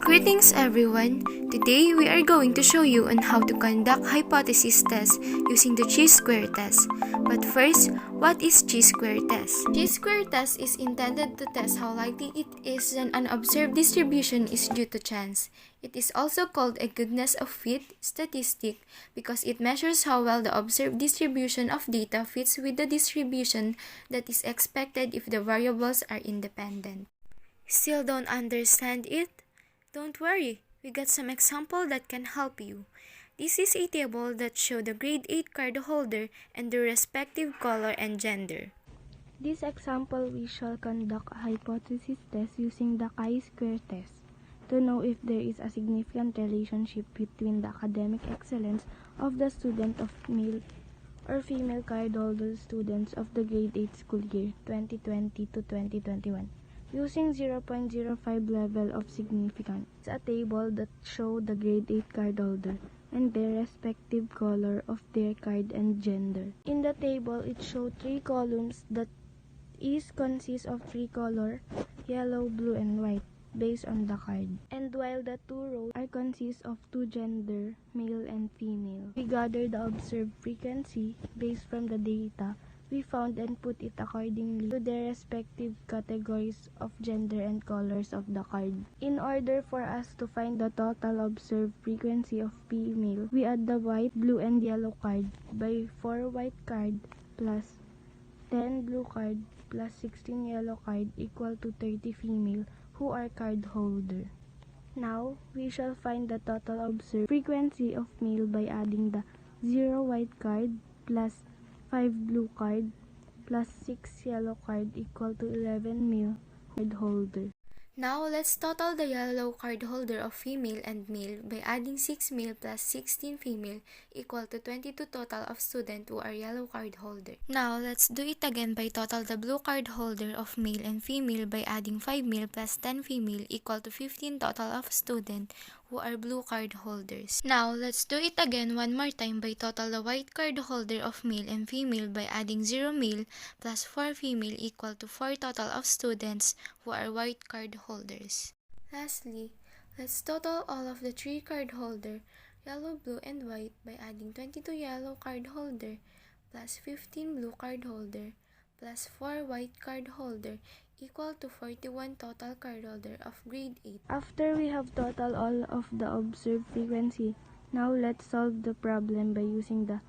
Greetings everyone! Today we are going to show you on how to conduct hypothesis test using the chi-square test. But first, what is chi-square test? Chi-square test is intended to test how likely it is that an observed distribution is due to chance. It is also called a goodness of fit statistic because it measures how well the observed distribution of data fits with the distribution that is expected if the variables are independent. Still don't understand it? Don't worry, we got some example that can help you. This is a table that show the grade 8 card holder and their respective color and gender. This example we shall conduct a hypothesis test using the chi-square test to know if there is a significant relationship between the academic excellence of the student of male or female cardholder students of the grade 8 school year 2020 to 2021. Using 0.05 level of significance. It's a table that show the grade 8 cardholder and their respective color of their card and gender. In the table, it shows 3 columns that consists of 3 color, yellow, blue, and white, based on the card. And while the 2 rows are consist of 2 gender, male and female. We gather the observed frequency based from the data we found and put it accordingly to their respective categories of gender and colors of the card. In order for us to find the total observed frequency of female, we add the white, blue, and yellow card by 4 white card plus 10 blue card plus 16 yellow card equal to 30 female who are card holder. Now, we shall find the total observed frequency of male by adding the 0 white card plus 5 blue card plus 6 yellow card equal to 11 male card holder. Now, let's total the yellow card holder of female and male by adding 6 male plus 16 female equal to 22 total of student who are yellow card holder. Now, let's do it again by total the blue card holder of male and female by adding 5 male plus 10 female equal to 15 total of student who are blue card holders. Now, let's do it again one more time by total the white card holder of male and female by adding 0 male plus 4 female equal to 4 total of students who are white card holders. Lastly, let's total all of the 3 card holder, yellow, blue, and white by adding 22 yellow card holder plus 15 blue card holder plus 4 white card holder equal to 41 total card holder of grade 8. After we have total all of the observed frequency, now let's solve the problem by using the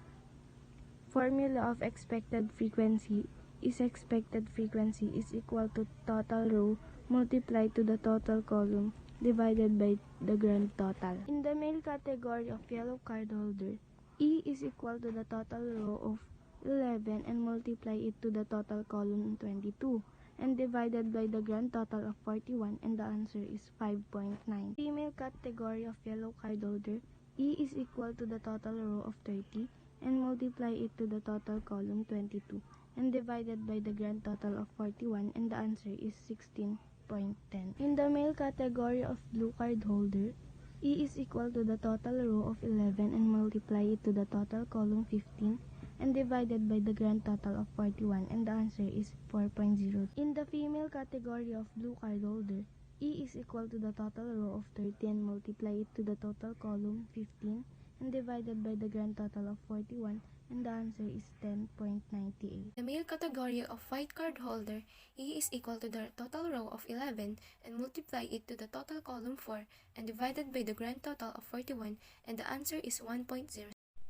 formula of expected frequency. Expected frequency is equal to total row multiplied to the total column divided by the grand total. In the male category of yellow card holder, E is equal to the total row of 11 and multiply it to the total column 22 and divided by the grand total of 41 and the answer is 5.9. Female category of yellow card holder, E is equal to the total row of 30 and multiply it to the total column 22 and divided by the grand total of 41 and the answer is 16.10. In the male category of blue card holder, E is equal to the total row of 11 and multiply it to the total column 15 and divided by the grand total of 41 and the answer is 4.0. In the female category of blue card holder, E is equal to the total row of 30 and multiply it to the total column 15 and divided by the grand total of 41 and the answer is 10.98. The male category of white card holder, E is equal to the total row of 11 and multiply it to the total column 4 and divided by the grand total of 41 and the answer is 1.0.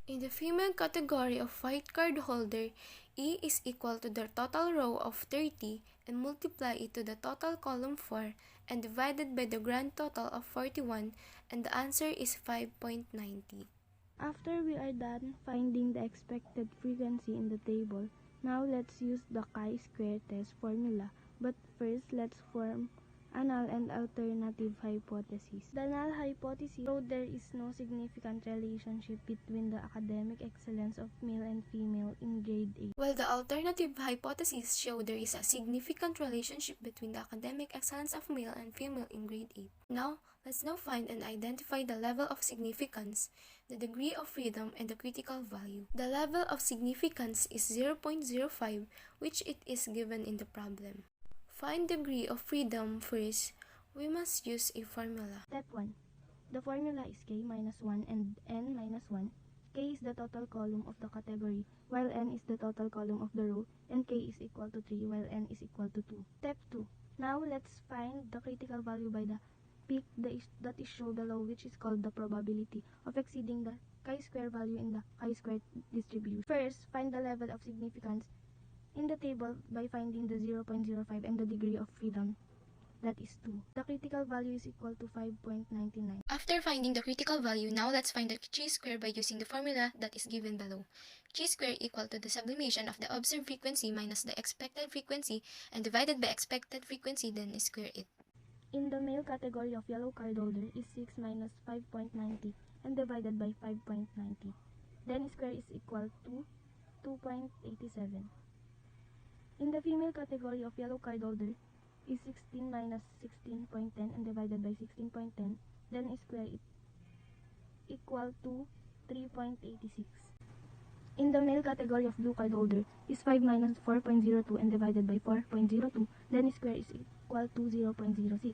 In the female category of white card holder, E is equal to the total row of 30 and multiply it to the total column 4 and divided by the grand total of 41 and the answer is 5.90. After we are done finding the expected frequency in the table, now let's use the chi-square test formula. But first, let's form a null and alternative hypothesis. The null hypothesis showed there is no significant relationship between the academic excellence of male and female in grade 8. While the alternative hypothesis showed there is a significant relationship between the academic excellence of male and female in grade 8. Let's now find and identify the level of significance, the degree of freedom, and the critical value. The level of significance is 0.05, which it is given in the problem. Find degree of freedom first. We must use a formula. Step 1. The formula is k minus 1 and n minus 1. K is the total column of the category, while n is the total column of the row, and k is equal to 3 while n is equal to 2. Step 2. Now let's find the critical value by the peak that is shown below, which is called the probability of exceeding the chi-square value in the chi-square distribution. First, find the level of significance in the table by finding the 0.05 and the degree of freedom, that is 2. The critical value is equal to 5.99. After finding the critical value, now let's find the chi-square by using the formula that is given below. Chi-square equal to the sublimation of the observed frequency minus the expected frequency and divided by expected frequency, then square it. In the male category of yellow card holder is 6 minus 5.90 and divided by 5.90. Then square is equal to 2.87. In the female category of yellow card holder is 16 minus 16.10 and divided by 16.10. Then square it equal to 3.86. In the male category of blue card holder is 5 minus 4.02 and divided by 4.02. Then square is equal to 0.06.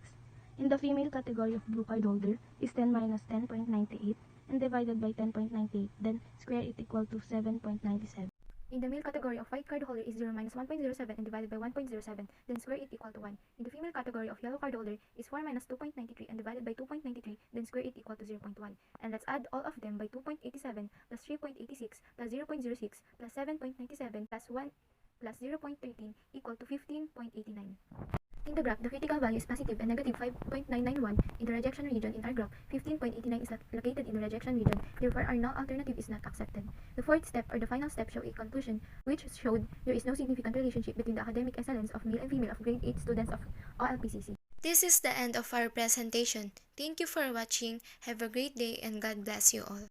In the female category of blue card holder is 10 minus 10.98 and divided by 10.98. Then square it equal to 7.97. In the male category of white card holder is 0 minus 1.07 and divided by 1.07, then square it equal to 1. In the female category of yellow card holder is 4 minus 2.93 and divided by 2.93, then square it equal to 0.1. And let's add all of them by 2.87 plus 3.86 plus 0.06 plus 7.97 plus 1 plus 0.13 equal to 15.89. In the graph, the critical value is positive and negative 5.991 in the rejection region. In our graph, 15.89 is located in the rejection region, therefore our null alternative is not accepted. The fourth step or the final step show a conclusion which showed there is no significant relationship between the academic excellence of male and female of grade 8 students of OLPCC. This is the end of our presentation. Thank you for watching. Have a great day and God bless you all.